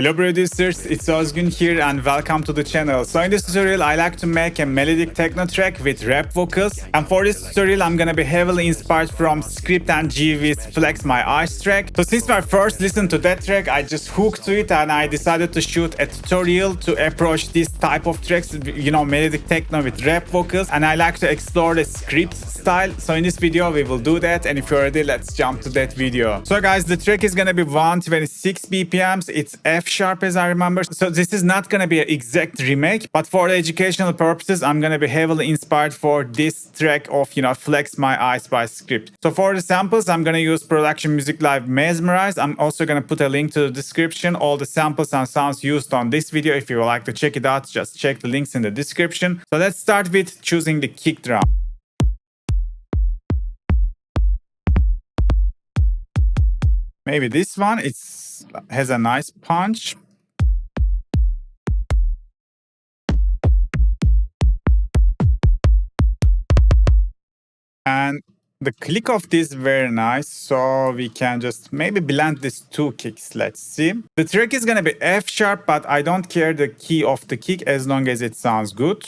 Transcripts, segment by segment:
Hello producers, it's Ozgun here and welcome to the channel. So in this tutorial I like to make a melodic techno track with rap vocals, and for this tutorial I'm gonna be heavily inspired from Script and GV's Flex My Eyes track. So since I first listened to that track I just hooked to it and I decided to shoot a tutorial to approach this type of tracks, you know, melodic techno with rap vocals, and I like to explore the script style. So in this video we will do that, and if you're ready let's jump to that video. So guys, the track is gonna be 126 BPMs, it's F sharp as I remember. So this is not gonna be an exact remake, but for the educational purposes I'm gonna be heavily inspired for this track of, you know, Flex My Eyes by Script. So for the samples I'm gonna use Production Music Live Mesmerize. I'm also gonna put a link to the description, all the samples and sounds used on this video. If you would like to check it out, just check the links in the description. So let's start with choosing the kick drum. Maybe this one, has a nice punch. And the click of this is very nice, so we can just maybe blend these two kicks. Let's see. The track is gonna be F sharp, but I don't care the key of the kick as long as it sounds good.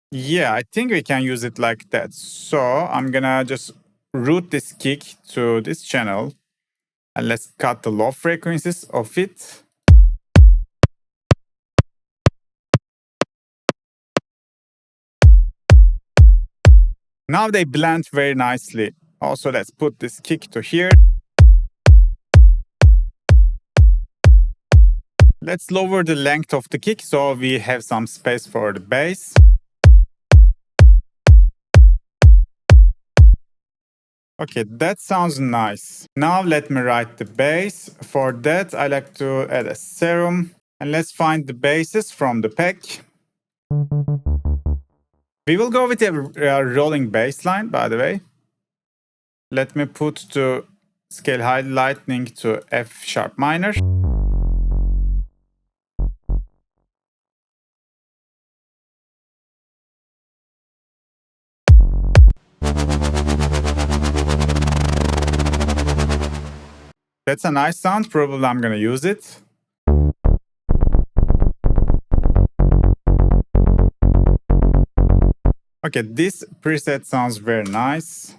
Yeah, I think we can use it like that. So I'm gonna just route this kick to this channel and let's cut the low frequencies of it. Now they blend very nicely. Also, let's put this kick to here. Let's lower the length of the kick so we have some space for the bass. Okay, that sounds nice. Now let me write the bass. For that, I like to add a serum. And let's find the basses from the pack. We will go with a rolling bass line, by the way. Let me put the scale high lightning to F sharp minor. That's a nice sound, probably I'm gonna use it. Okay, this preset sounds very nice.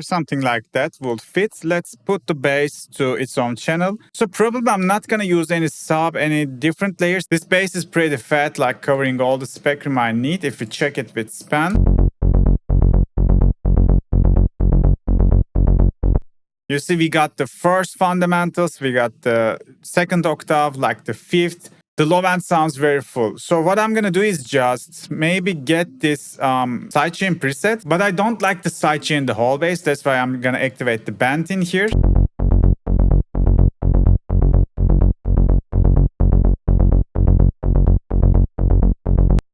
Something like that would fit. Let's put the bass to its own channel. So probably I'm not gonna use any sub, any different layers. This bass is pretty fat, like covering all the spectrum I need if we check it with span. You see, we got the first fundamentals, we got the second octave, like the fifth. The low end sounds very full. So what I'm gonna do is just maybe get this sidechain preset, but I don't like the sidechain the whole bass. That's why I'm gonna activate the band in here.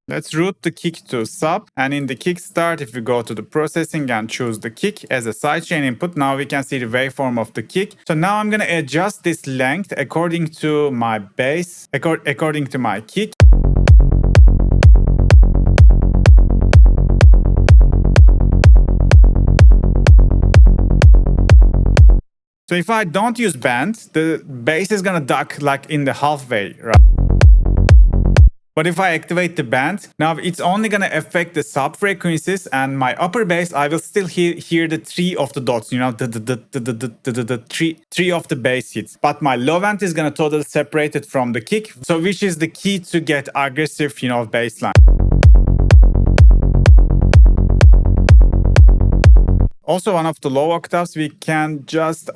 Let's route the kick to sub, and in the kick start, if we go to the processing and choose the kick as a sidechain input, now we can see the waveform of the kick. So now I'm gonna adjust this length according to my bass, according to my kick. So if I don't use band, the bass is gonna duck like in the halfway, right? But if I activate the band, now it's only gonna affect the sub frequencies, and my upper bass, I will still hear the three of the dots, you know, the three of the bass hits. But my low end is gonna totally separate it from the kick, so which is the key to get aggressive, you know, bass line. Also, one of the low octaves, we can just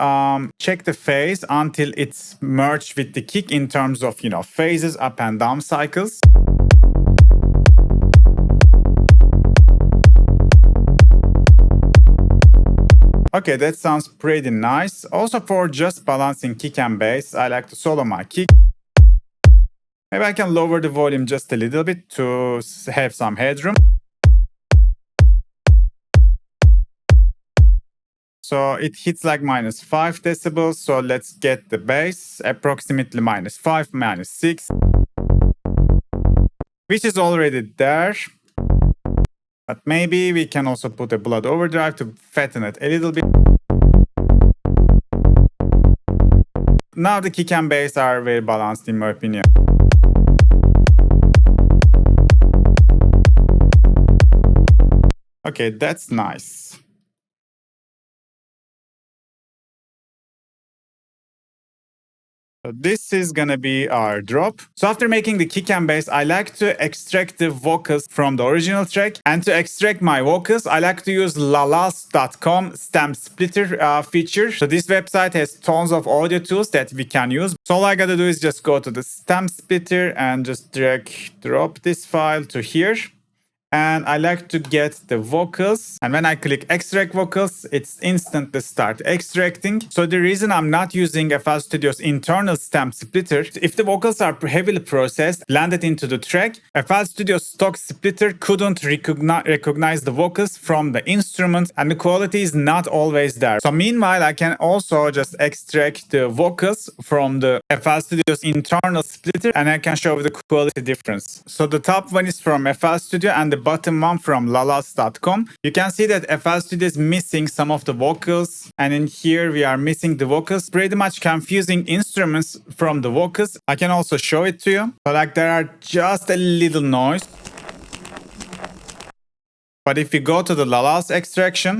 check the phase until it's merged with the kick in terms of, you know, phases, up and down cycles. Okay, that sounds pretty nice. Also, for just balancing kick and bass, I like to solo my kick. Maybe I can lower the volume just a little bit to have some headroom. So it hits like -5 decibels. So let's get the bass approximately -5, -6, which is already there. But maybe we can also put a blood overdrive to fatten it a little bit. Now the kick and bass are very balanced in my opinion. Okay, that's nice. So this is gonna be our drop. So after making the kick and bass, I like to extract the vocals from the original track. And to extract my vocals, I like to use Lalals.com stamp splitter feature. So this website has tons of audio tools that we can use. So all I gotta do is just go to the stamp splitter and just drop this file to here. And I like to get the vocals, and when I click extract vocals, it's instantly start extracting. So the reason I'm not using FL Studio's internal stamp splitter, if the vocals are heavily processed, landed into the track, FL Studio's stock splitter couldn't recognize the vocals from the instrument, and the quality is not always there. So meanwhile, I can also just extract the vocals from the FL Studio's internal splitter, and I can show the quality difference. So the top one is from FL Studio and the bottom one from Lalals.com. You can see that FL Studio is missing some of the vocals, and in here we are missing the vocals. Pretty much confusing instruments from the vocals. I can also show it to you. So like there are just a little noise. But if you go to the Lalals extraction,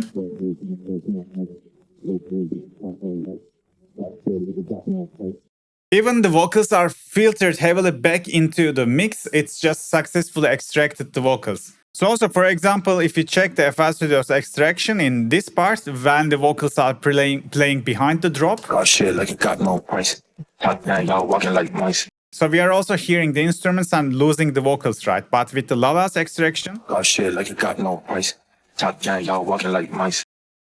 even the vocals are filtered heavily back into the mix. It's just successfully extracted the vocals. So also, for example, if you check the FL Studio's extraction in this part, when the vocals are playing behind the drop. Oh shit, like it got no price. Hot man, y'all walking like mice. So we are also hearing the instruments and losing the vocals, right? But with the Lalals extraction. Oh shit, like it got no price. Hot man, y'all walking like mice.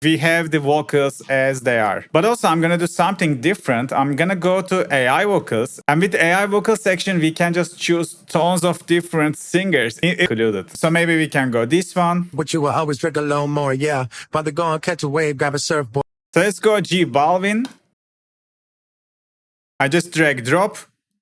We have the vocals as they are. But also I'm gonna do something different. I'm gonna go to AI vocals, and with the AI vocal section we can just choose tons of different singers included. So maybe we can go this one. But you will always drink a little more, yeah. Father, go and catch a wave, grab a surfboard. So let's go G Balvin. I just drag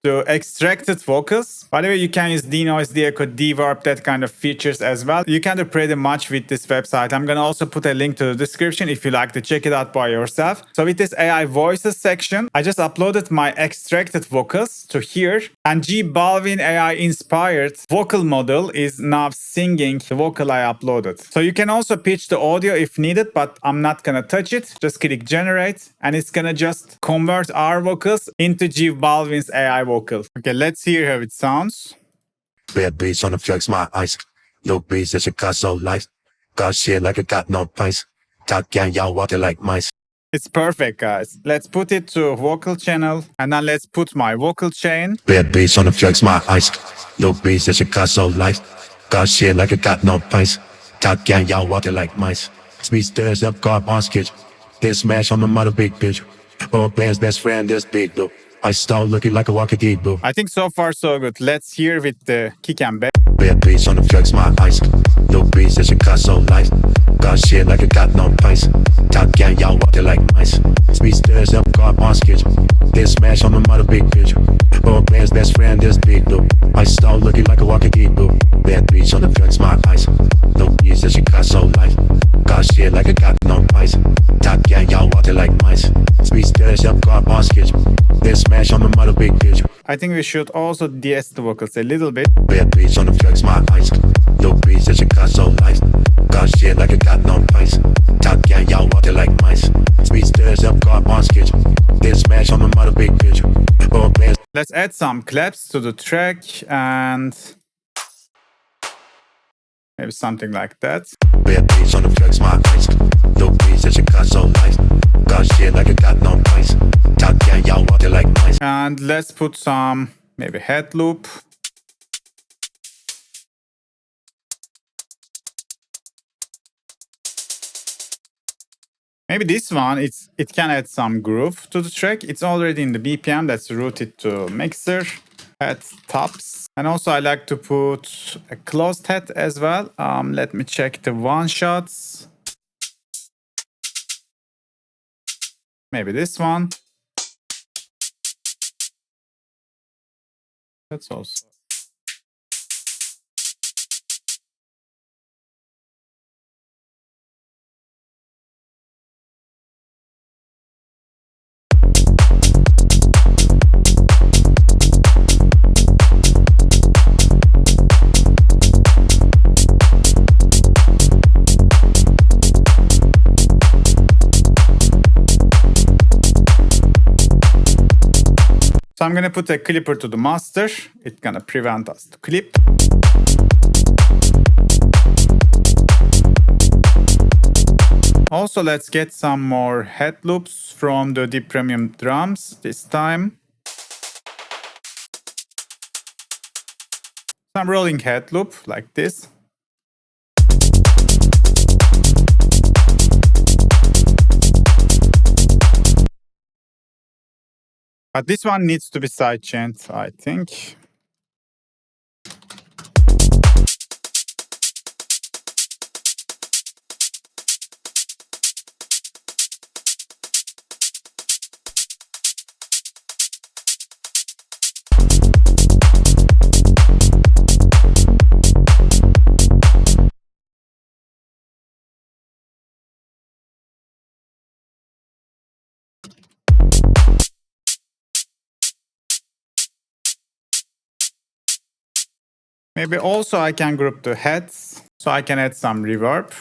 to extracted vocals. By the way, you can use denoise, de-echo, de-warp, that kind of features as well. You can do pretty much with this website. I'm gonna also put a link to the description if you like to check it out by yourself. So with this AI voices section, I just uploaded my extracted vocals to here, and G Balvin AI inspired vocal model is now singing the vocal I uploaded. So you can also pitch the audio if needed, but I'm not gonna touch it. Just click generate, and it's gonna just convert our vocals into G Balvin's AI vocal. Okay, let's hear how it sounds. Bad beats on the flex, my ice. No beats that you got so light. Got shit like it got no price. Top gang, y'all walking like mice. It's perfect, guys. Let's put it to vocal channel, and then let's put my vocal chain. Bad beats on the flex, my ice. No beats that you got so light. Got shit like it got no price. Top gang, y'all walking like mice. Speed stairs up, car on skitch. This smash on my mother big bitch. All band's best friend, this big though. I start looking like a walking deed, boo. I think so far so good. Let's hear with the kick and bass. Bad beats on the flex, my ice. No beats that you got so light. Got shit like it got no price. Top gang, y'all walking like mice. Speed stairs up, car on skitch. This smash on my mother big bitch. All band's best friend, this big though. I start looking like a walking deed, boo. Bad beats on the flex, my ice. No beats that you got so light. Got shit like it got no price. Top gang, y'all walking like mice. Speed stairs up, car on skitch. This smash on my mother big bitch. I think we should also de-ess the vocals a little bit. Bad beats on the flex, my ice. No beats that you got so light. Got shit like it got no price. Top gang, y'all walking like mice. Speed stairs up, car on skitch. This smash on my mother big bitch. All bands. Let's add some claps to the track and maybe something like that. Bad beats on the flex, my ice. No beats that you got so light. Got shit like it got no price. Top gang, y'all walking like mice. And let's put some maybe head loop. Maybe this one, it can add some groove to the track. It's already in the BPM that's routed to mixer. Head tops. And also I like to put a closed head as well. Let me check the one shots. Maybe this one. That's also. So I'm gonna put a clipper to the master. It's gonna prevent us to clip. Also, let's get some more head loops from the deep premium drums this time. Some rolling head loop like this. But this one needs to be sidechained, I think. Maybe also I can group the heads so I can add some reverb.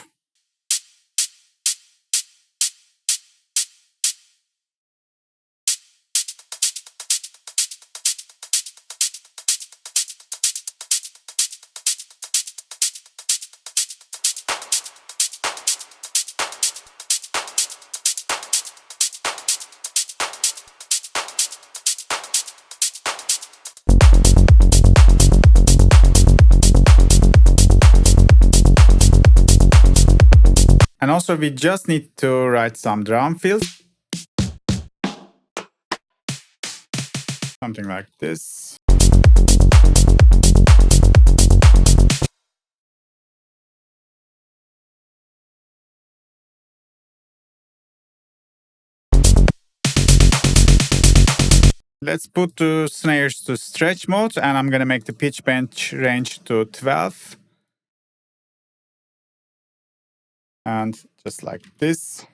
And also we just need to write some drum fills. Something like this. Let's put the snares to stretch mode and I'm gonna make the pitch bend range to 12. And just like this.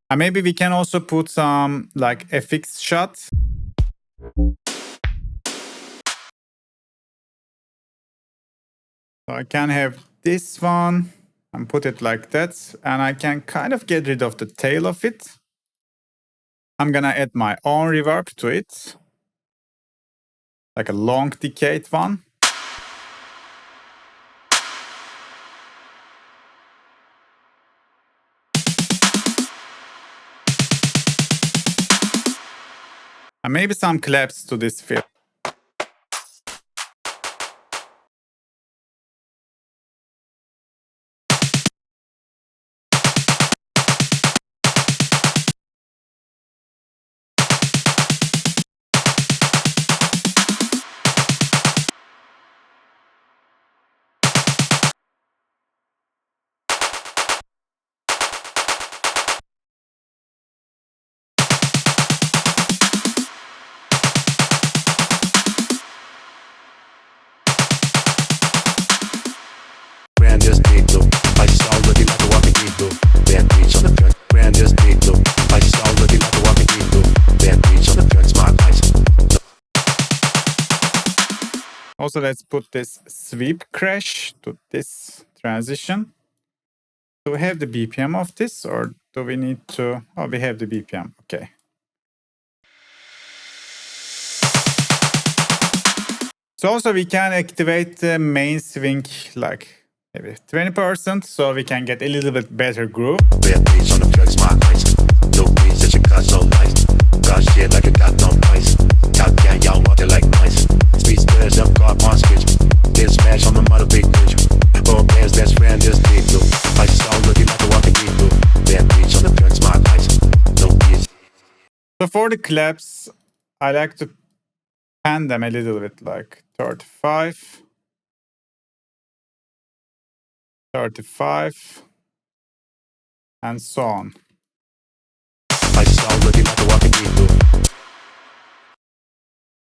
And maybe we can also put some like FX shot. So I can have this one and put it like that. And I can kind of get rid of the tail of it. I'm gonna add my own reverb to it. Like a long decayed one. And maybe some claps to this fill. Grandest big loop, I saw looking like a walking deep loop. Then reach on the fence. Grandest big loop, I saw looking like a walking deep loop. Then reach on the fence, my eyes. Also, let's put this sweep crash to this transition. Do we have the BPM of this or do we need to... Oh, we have the BPM. Okay. So also we can activate the main swing like maybe 20% so we can get a little bit better groove. Then reach on the fence, my eyes. No beats that you got so nice. Got shit like it got no price. Top gang, y'all walking like mice. Sweet stairs up, car on sketch. Then smash on the mother big bitch. Oh, man's best friend is big loop. I saw looking like a walking deep loop. Then reach on the fence, my eyes. No beats. So for the claps, I like to pan them a little bit like 35. 35. and so on. I saw looking like a walking eagle.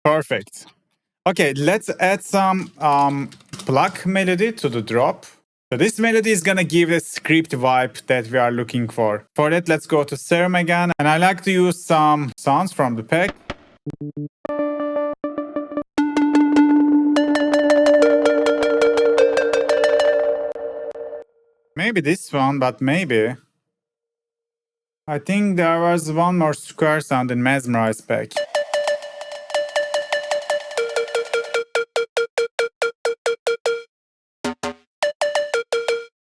Perfect. Okay, let's add some Pluck melody to the drop. So this melody is gonna give a script vibe that we are looking for. For that, let's go to Serum again, and I like to use some sounds from the pack. Maybe this one, but maybe. I think there was one more square sound in Mesmerize pack.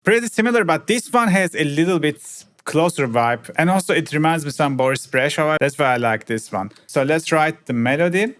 Pretty similar, but this one has a little bit closer vibe, and also it reminds me some Boris Brejcha. That's why I like this one. So let's write the melody.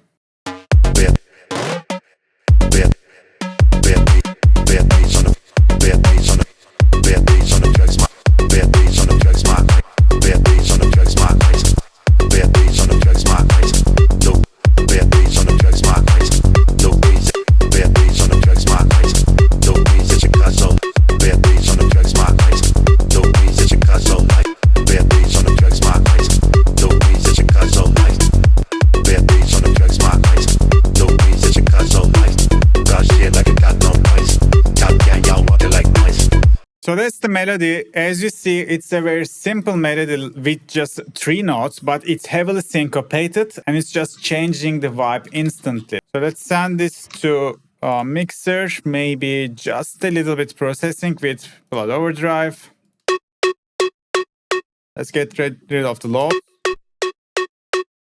So that's the melody. As you see, it's a very simple melody with just 3 notes, but it's heavily syncopated and it's just changing the vibe instantly. So let's send this to a mixer, maybe just a little bit processing with Flood Overdrive. Let's get rid of the low.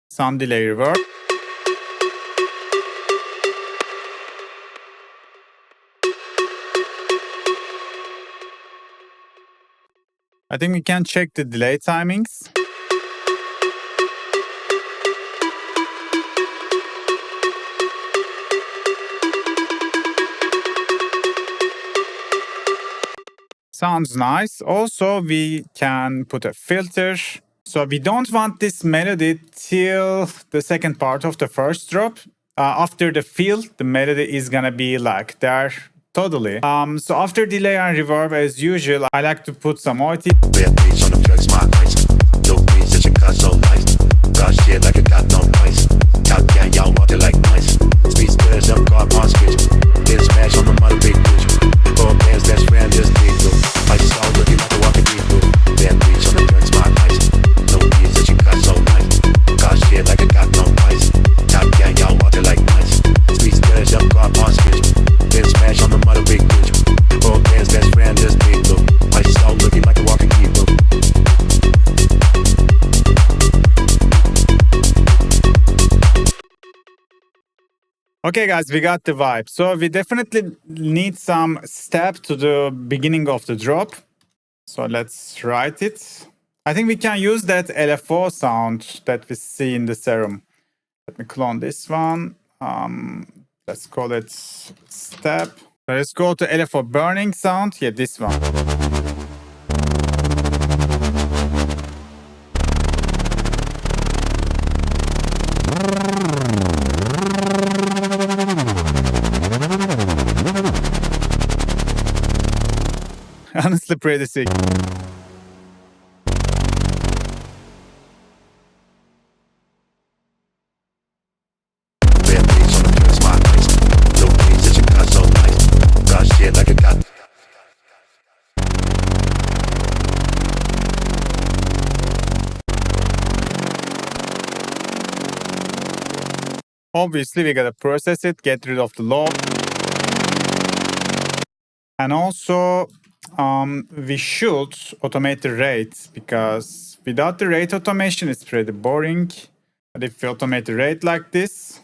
Some delay reverb. I think we can check the delay timings. Sounds nice. Also, we can put a filter. So we don't want this melody till the second part of the first drop. After the fill, the melody is gonna be like there. Totally. So after delay and reverb, as usual, I like to put some OT. Okay guys, we got the vibe. So we definitely need some step to the beginning of the drop. So let's write it. I think we can use that LFO sound that we see in the Serum. Let me clone this one. Let's call it step. So let's go to LFO burning sound. Yeah, this one. Honestly, pretty sick. Obviously, we gotta process it, get rid of the low. And also, we should automate the rate, because without the rate automation, it's pretty boring. But if we automate the rate like this,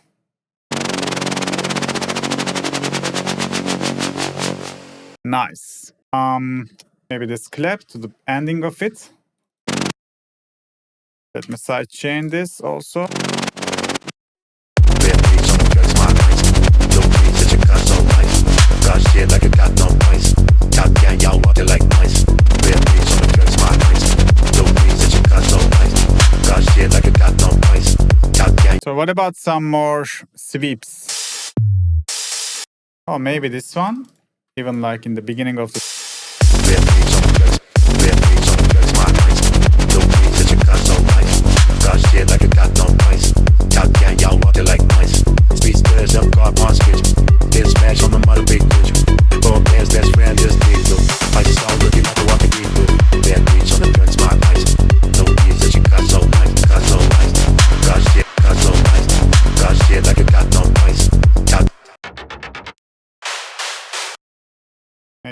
nice. Maybe this clap to the ending of it. Let me sidechain this also. So what about some more sweeps? Oh, maybe this one, even like in the beginning of the...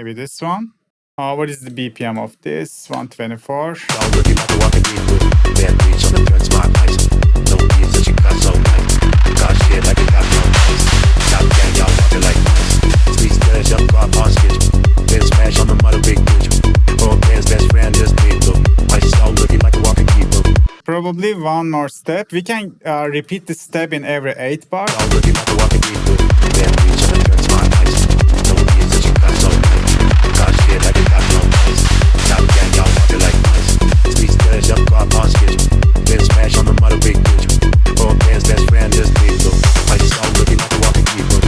Maybe this one. What is the BPM of this? 124. Y'all looking like a walking people. Bad beats on the turns my eyes. No beats that you got so nice. Got shit like it got no ice. Top gang, y'all walking like mice. Sweet stairs, up car on schedule. Then smash on the mother big bitch. All bands best friend is people. My soul looking like a walking people. Probably one more step. We can repeat this step in every 8 bar. Y'all looking like a walking people. Bad beats on the turns my eyes. No beats that you got so nice. Got shit like it got no ice. Top gang, y'all walking like mice. Sweet stairs, up car on schedule. Then smash on the mother big bitch. All bands best friend is people. My soul looking like a walking people.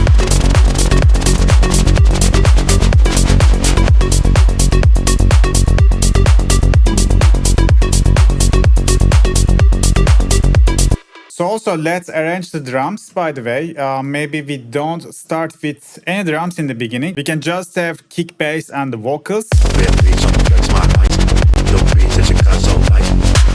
So also let's arrange the drums, by the way. Maybe we don't start with any drums in the beginning. We can just have kick, bass and the vocals. Red beats on the tracks, my eyes. No beats that you got so nice.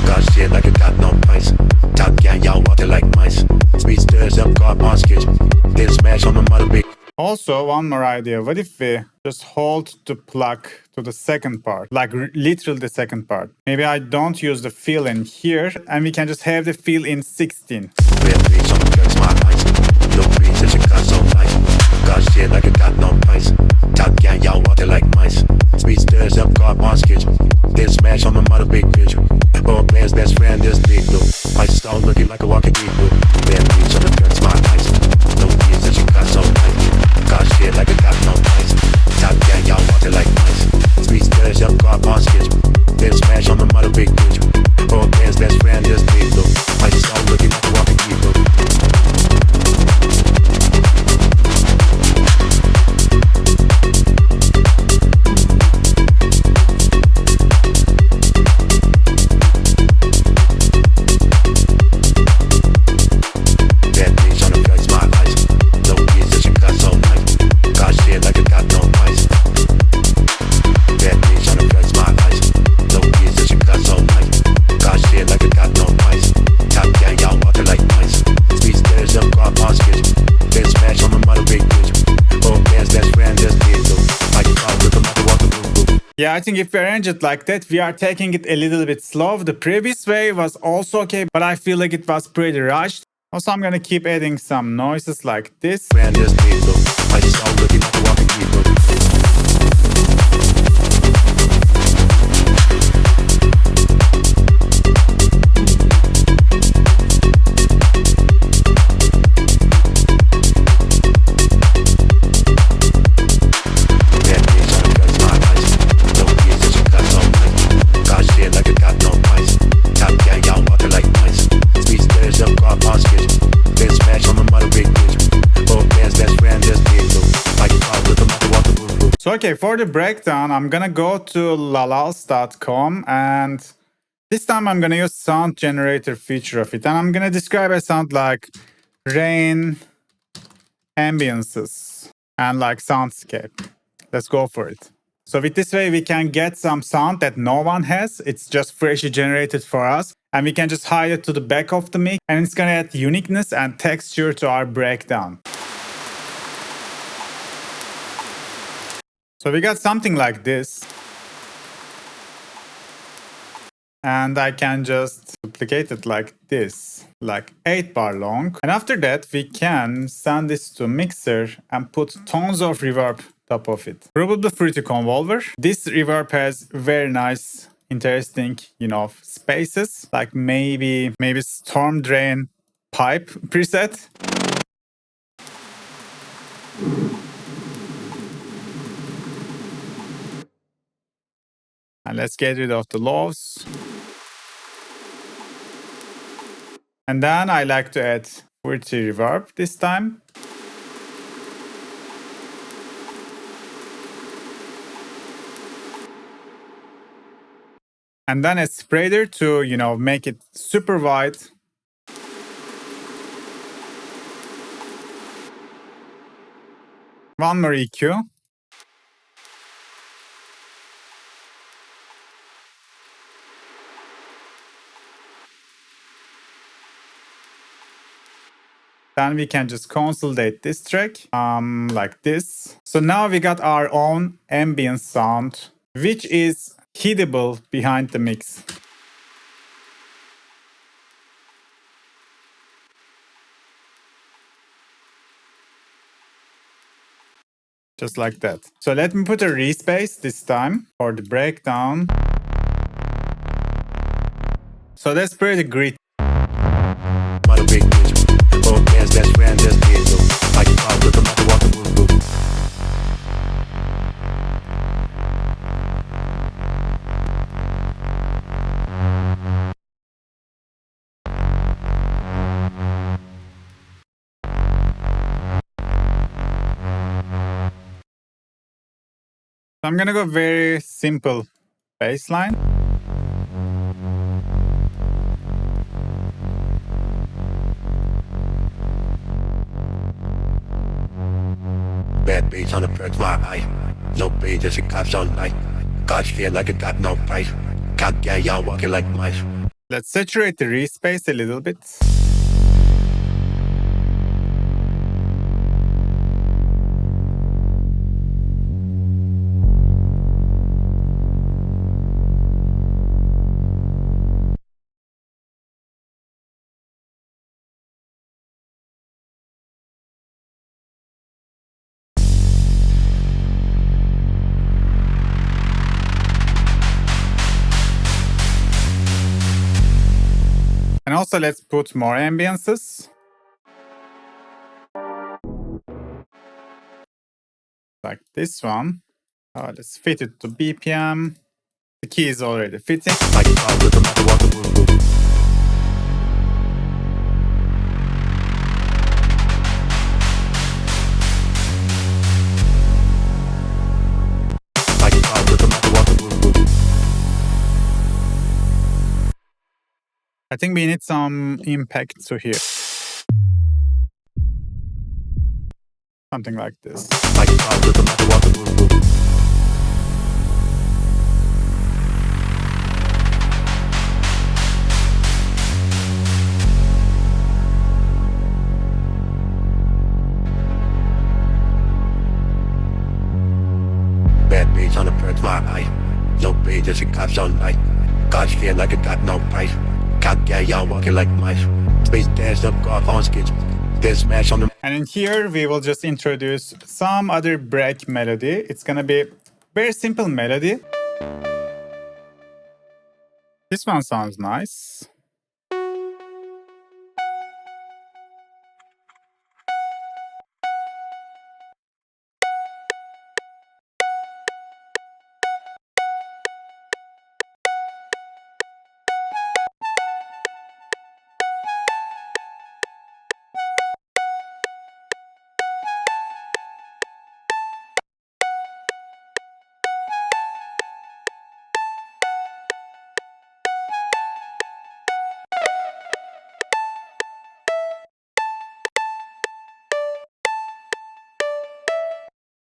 Got shit like it got no price. Top gang, y'all walking like mice. Sweet stairs up, car on schedule. Then smash on the mother big. Also, one more idea. What if we just hold the pluck to the second part? Like literally the second part. Maybe I don't use the fill in here and we can just have the fill in 16. Red beats on the tracks, my eyes. No beats that you got so nice. Got shit like it got no price. Top gang, y'all walking like mice. Sweet stairs up, car on schedule. Then smash on the mother big bitch. All players best friend is big blue. My soul looking like a walking people. Red beats on the tracks, my eyes. No beats that you got so nice. Got shit like it got no price. Top gang, y'all walking like mice. Sweet stairs up, car on schedule. Then smash on the mother big bitch. All players best friend is big blue. My soul looking like a walking people. Yeah, I think if we arrange it like that, we are taking it a little bit slow. The previous way was also okay, but I feel like it was pretty rushed. Also, I'm gonna keep adding some noises like this. Friend is people. My soul looking like a walking people. So okay, for the breakdown, I'm gonna go to Lalals.com and this time I'm gonna use sound generator feature of it. And I'm gonna describe a sound like rain, ambiances, and like soundscape. Let's go for it. So with this way, we can get some sound that no one has. It's just freshly generated for us. And we can just hide it to the back of the mic. And it's gonna add uniqueness and texture to our breakdown. So we got something like this. And I can just duplicate it like this, like 8 bar long. And after that, we can send this to mixer and put tons of reverb top of it. Probably Fruity Convolver. This reverb has very nice, interesting, spaces, like maybe storm drain pipe preset. And let's get rid of the lows. And then I like to add Fruity reverb this time. And then a spreader to, make it super wide. One more EQ. Then we can just consolidate this track like this. So now we got our own ambient sound, which is hearable behind the mix. Just like that. So let me put a respace this time for the breakdown. So that's pretty great. Mother big bitch. Both man's best friend just did you. Like a pop, look at my walking woo woo. I'm gonna go very simple bass line. Bad beats on the perks my eye. No beat, just a cops all night. God's feel like it got no price. Can't get y'all walking like mice. Let's saturate the respace a little bit. And also let's put more ambiances. Like this one. Let's fit it to BPM. The key is already fitting. Like a pop, look at my walking woo woo. Like a pop, look at my walking woo woo. I think we need some impact to here. Something like this. Like a pop, look at my walking woo woo. Bad beats on the perks my eye. No beat, just a cops all night. God's feel like it got no price. Can't get y'all walking like mice. Space dash up, golf on skids. Then smash on the. And in here, we will just introduce some other break melody. It's gonna be very simple melody. This one sounds nice.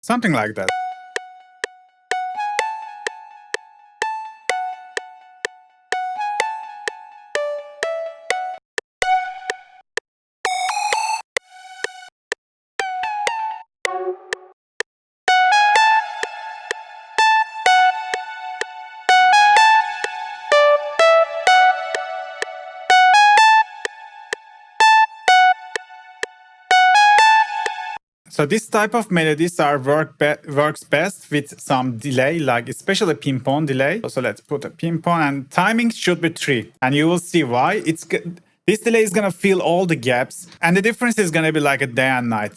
Something like that. So this type of melodies works best with some delay, like especially ping-pong delay. So let's put a ping-pong, and timing should be 3. And you will see why. This delay is gonna fill all the gaps, and the difference is gonna be like a day and night.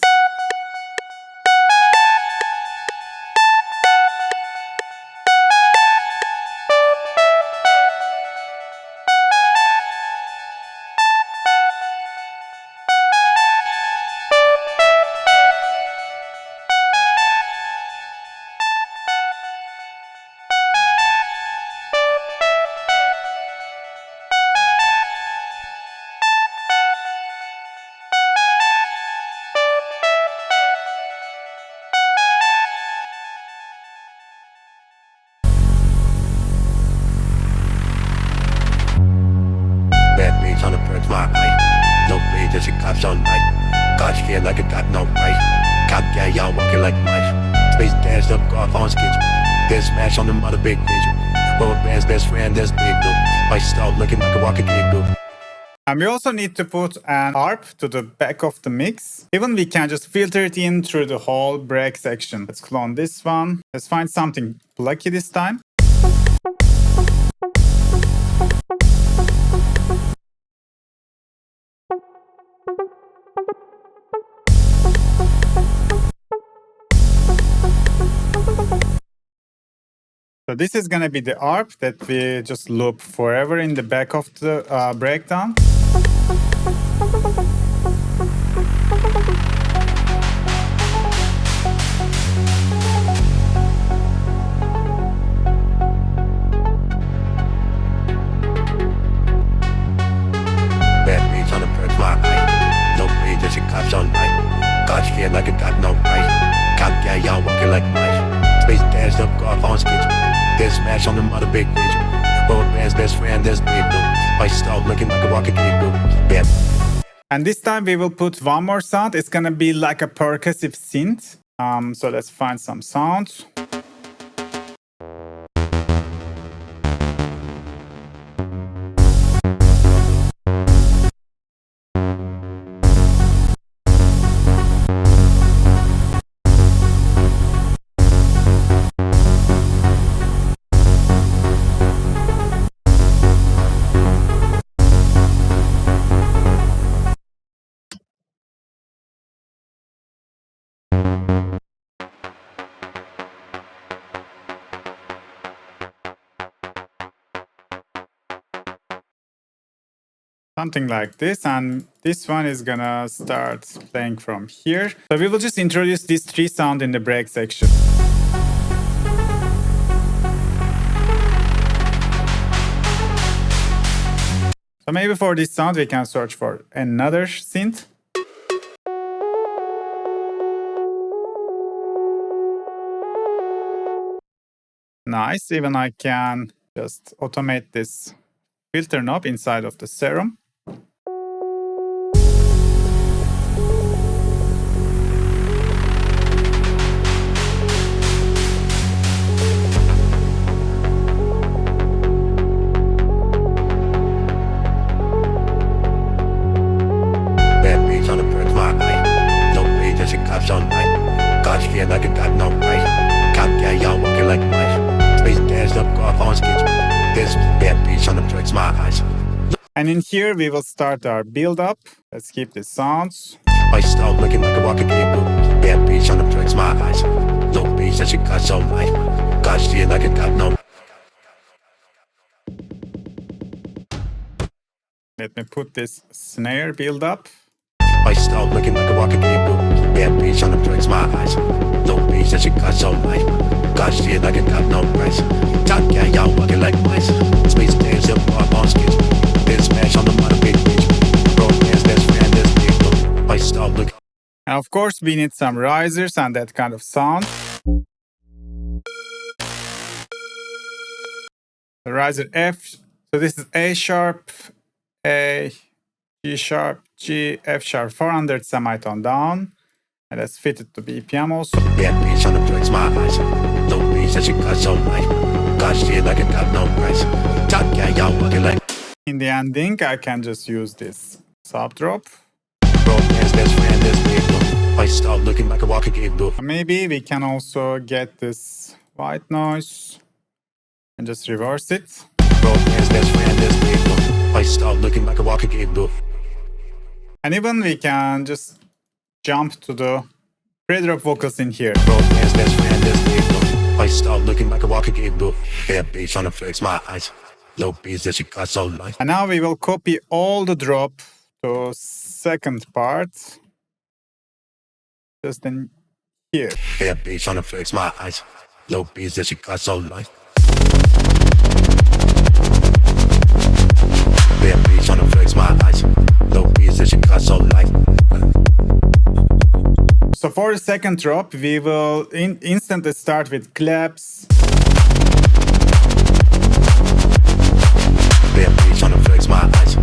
up, golf on schedule. Then smash on them other big picture. Rubber band's best friend, that's big though. Spiced out looking like a walking giggle. And we also need to put an ARP to the back of the mix. Even we can just filter it in through the whole break section. Let's clone this one. Let's find something plucky this time. So this is gonna be the ARP that we just loop forever in the back of the breakdown. Bad beats on the perks, my eye. No breed, just a cops on night. God's fear like it got no price. Cop gang, y'all walking like mice. Space dashed up, golf on schedule. Then smash on them other big picture. Rubber band's best friend, that's big though. Spiced out looking like a walking giggle. Bad. And this time we will put one more sound. It's gonna be like a percussive synth. So let's find some sounds. Something like this, and this one is gonna start playing from here. So we will just introduce these three sounds in the break section. So maybe for this sound we can search for another synth. Nice, even I can just automate this filter knob inside of the serum. Bad beats on the perks, my eye. No breed, just a cops on night. God's fear like it got no price. Cop gang, y'all walking like mice. Space dashed up, golf on schedule. This bad beats on the perks, my eyes. And in here we will start our build up. Let's keep the sounds. Spiced out looking like a walking giggle. Bad beats on the perks, my eyes. No beats that you got so nice. God's fear like it got no. Let me put this snare build up. Spiced out looking like a walking giggle. Bad beats on the perks, my eyes. No beats that you got so nice. God's fear like it got no price. Top gang, y'all walking like mice. Space dance up, golf on schedule. Then smash on the mother big bitch. Road man's best friend, that's big though. Spiced out looking. And of course we need some risers and that kind of sound. The riser F. So this is A sharp, A, G sharp, G, F sharp, 400 semitone down. And let's fit it to BPM also. Bad beats on the perks, my eyes. No beats that you got so nice. God's fear like it got no price. Top gang, y'all walking like. In the ending, I can just use this sub drop. Road man's best friend, that's big though. Spiced out looking like a walking giggle. Maybe we can also get this white noise and just reverse it. Road man's best friend, that's big though. Spiced out looking like a walking giggle. And even we can just jump to the pre-drop vocals in here. Road man's best friend, that's big though. Spiced out looking like a walking giggle. Bad beats on the flex, my eyes. Low beats that you got so nice. And now we will copy all the drop to second part. Just in here. Bad beats on the flex, my eyes. Low beats that you got so nice. Bad beats on the flex, my eyes. Low beats that you got so nice. So for the second drop, we will instantly start with claps. Bad beats on the flex, my eyes.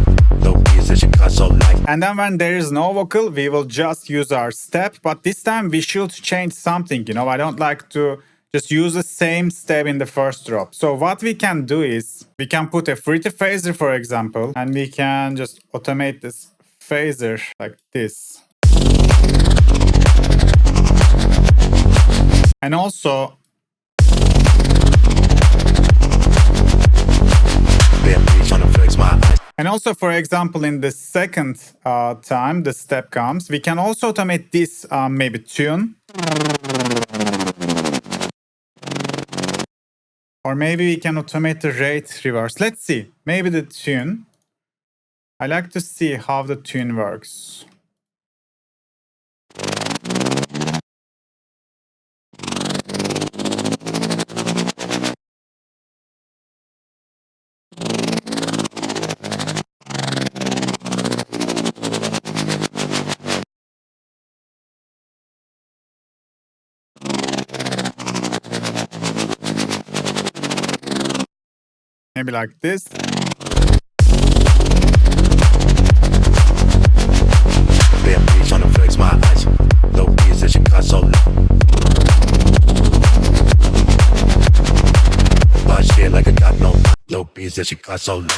Low beats that you got so nice. And then when there is no vocal, we will just use our step. But this time we should change something. You know, I don't like to just use the same step in the first drop. So what we can do is we can put a fruity phaser, for example, and we can just automate this phaser like this. And also for example, in the second time the step comes, we can also automate this maybe tune. Or maybe we can automate the rate reverse. Let's see. Maybe the tune. I like to see how the tune works. Maybe like this. Damn bitch on the flex my eyes. Low keys that you got so low. Buy shit like I got no. Low beats that you got so low.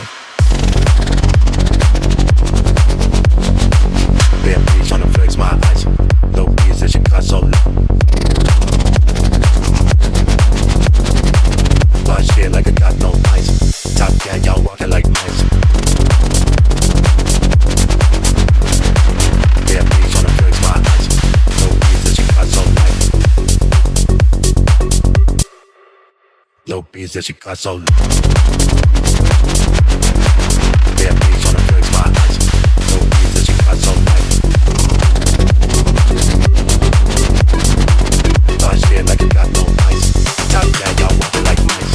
Damn bitch on the flex my eyes. Low keys that you got so low. Buy shit like I got no ice. Top gang, y'all walking like mice. Yeah, bitch on the flex my eyes. No beats that you got so light. Low beats that you got so low. Yeah, bitch on the flex my eyes. No beats that you got so light. Buy shit like you got no ice. Top gang, y'all walking like mice.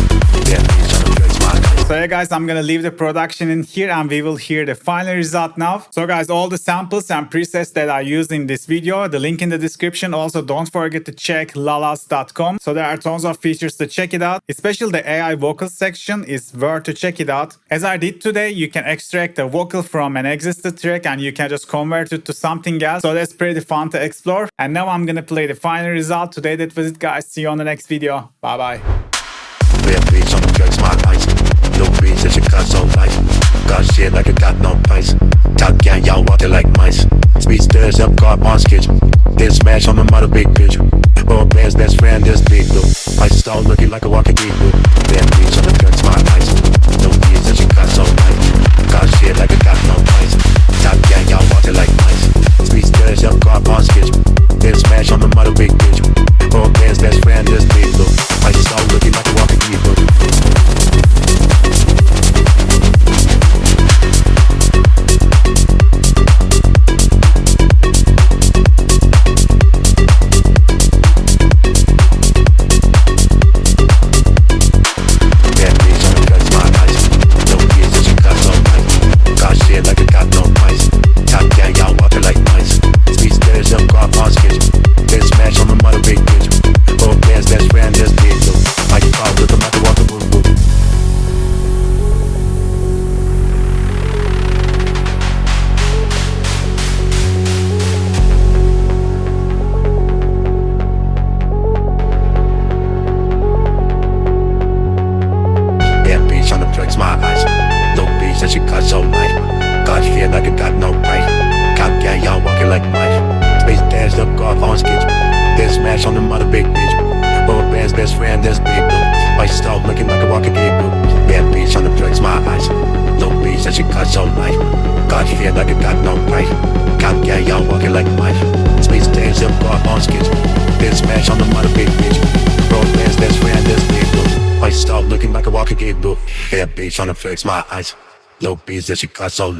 Yeah, bitch on the flex my eyes. So yeah guys, I'm gonna leave the production in here and we will hear the final result now. So guys, all the samples and presets that I used in this video, the link in the description. Also don't forget to check lalals.com. So there are tons of features to check it out. Especially the AI vocal section is worth to check it out. As I did today, you can extract a vocal from an existing track and you can just convert it to something else. So that's pretty fun to explore. And now I'm gonna play the final result. Today that was it guys. See you on the next video. Bye bye. Bad bitch on the flex my eyes. No beats that you got so light. Got shit like I got no price. Top gang, y'all walking like mice. Speed stairs up, car on schedule. Then smash on the mother big bitch. Boy band's best friend, this big blue. I start looking like a walking eagle. Bad bitch on the flex my eyes. No beats that you got so light. Got shit like I got no price. Top gang, y'all walking like mice. Speed stairs up, car on schedule. Then smash on the mother big bitch. Boy band's best friend, this big blue. I start looking like a walking eagle. That you got so light. God feel like I got no right. Cop gang, y'all walking like mice. Space dashed up, golf on sketch. Then smash on the mother big bitch. Boy band's best friend, this big blue. White stalk looking like a walking gay blue. Bad bitch on the flex my eyes. No beats that you got so light. God feel like I got no right. Cop gang, y'all walking like mice. Space dashed up, golf on sketch. Then smash on the mother big bitch. Boy band's best friend, this big blue. White stalk looking like a walking gay blue. Bad bitch on the flex my eyes. Low beats that you got so low.